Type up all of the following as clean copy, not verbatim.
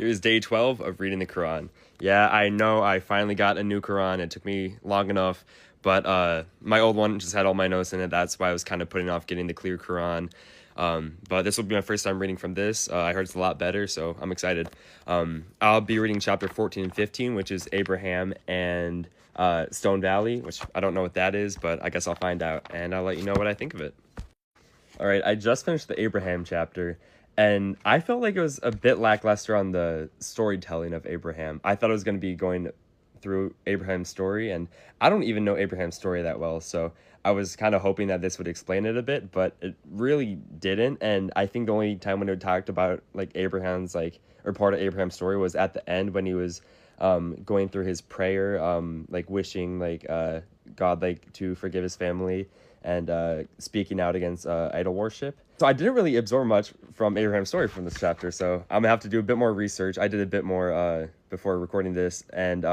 Here's day 12 of reading the Quran. Yeah, I know I finally got a new Quran. It took me long enough, but my old one just had all my notes in it. That's why I was kind of putting off getting the clear Quran. But this will be my first time reading from this. I heard it's a lot better, so I'm excited. I'll be reading chapter 14 and 15, which is Abraham and Stone Valley, which I don't know what that is, but I guess I'll find out, and I'll let you know what I think of it. All right, I just finished the Abraham chapter, and I felt like it was a bit lackluster on the storytelling of Abraham. I thought it was going to be going through Abraham's story, and I don't even know Abraham's story that well, so I was kind of hoping that this would explain it a bit, but it really didn't. And I think the only time when it talked about like Abraham's or part of Abraham's story was at the end when he was going through his prayer, like wishing God to forgive his family and speaking out against idol worship. So I didn't really absorb much from Abraham's story from this chapter, so I'm gonna have to do a bit more research. I did a bit more before recording this, and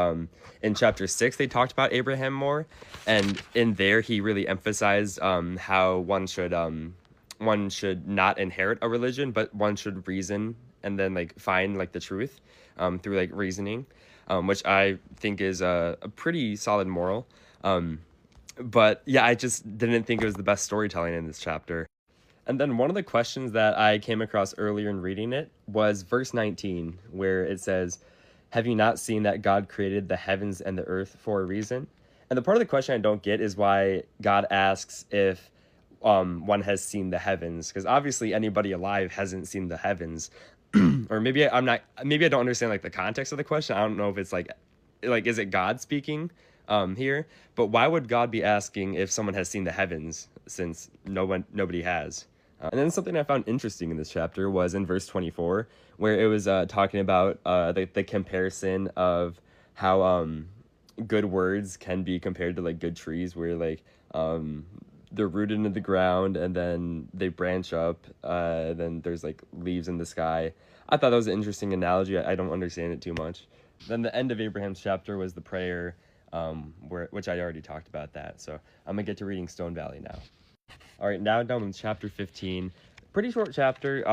in chapter 6 they talked about Abraham more, and in there he really emphasized how one should not inherit a religion, but one should reason and then find the truth through reasoning, which I think is a pretty solid moral. But yeah, I just didn't think it was the best storytelling in this chapter. And then one of the questions that I came across earlier in reading it was verse 19, where it says, "Have you not seen that God created the heavens and the earth for a reason?" And the part of the question I don't get is why God asks if one has seen the heavens, because obviously anybody alive hasn't seen the heavens. Or maybe I don't understand the context of the question. I don't know if it's is it God speaking here? But why would God be asking if someone has seen the heavens, since nobody has? And then something I found interesting in this chapter was in verse 24, where it was talking about the comparison of how good words can be compared to good trees, where they're rooted into the ground and then they branch up, then there's leaves in the sky. I thought that was an interesting analogy. I don't understand it too much. Then the end of Abraham's chapter was the prayer, which I already talked about that. So I'm gonna get to reading Stone Valley now. All right, now down in chapter 15. Pretty short chapter.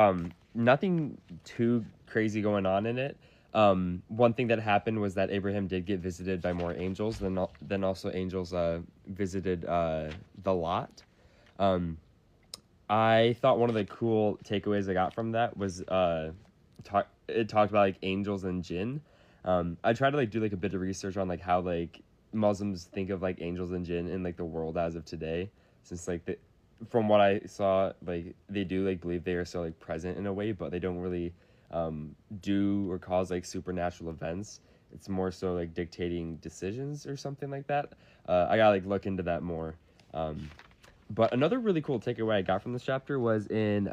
Nothing too crazy going on in it. One thing that happened was that Abraham did get visited by more angels. Then also angels visited the Lot. I thought one of the cool takeaways I got from that was it talked about angels and jinn. I tried to do a bit of research on how Muslims think of angels and jinn in the world as of today, since from what I saw, they do believe they are still present in a way, but they don't really do or cause supernatural events. It's more so dictating decisions or something like that. I gotta look into that more. But another really cool takeaway I got from this chapter was in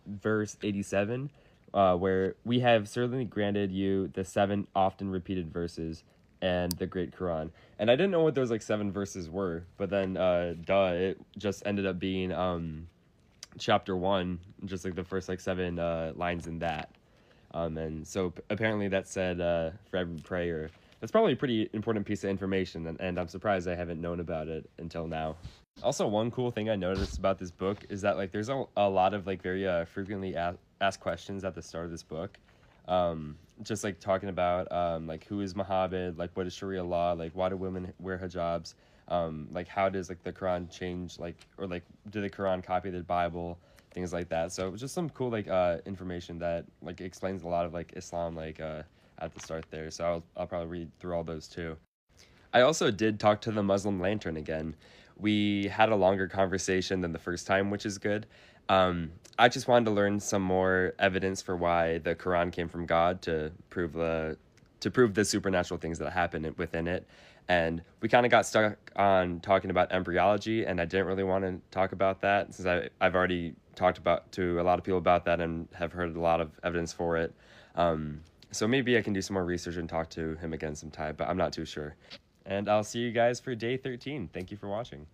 verse 87, where we have certainly granted you the 7 often repeated verses and the Great Quran. And I didn't know what those 7 verses were, but then it just ended up being chapter 1, just the first 7 lines in that. And so apparently that said for every prayer. That's probably a pretty important piece of information, and I'm surprised I haven't known about it until now. Also, one cool thing I noticed about this book is that there's a lot of very frequently asked questions at the start of this book. Just talking about who is Muhammad, what is Sharia law, why do women wear hijabs, how does the Quran change, or do the Quran copy the Bible, things like that. So it was just some cool information that explains a lot of Islam at the start there. So I'll probably read through all those too. I also did talk to the Muslim lantern again. We had a longer conversation than the first time, which is good. I just wanted to learn some more evidence for why the Quran came from God to prove the supernatural things that happen within it. And we kind of got stuck on talking about embryology, and I didn't really want to talk about that since I've already talked to a lot of people about that and have heard a lot of evidence for it. So maybe I can do some more research and talk to him again sometime, but I'm not too sure. And I'll see you guys for day 13. Thank you for watching.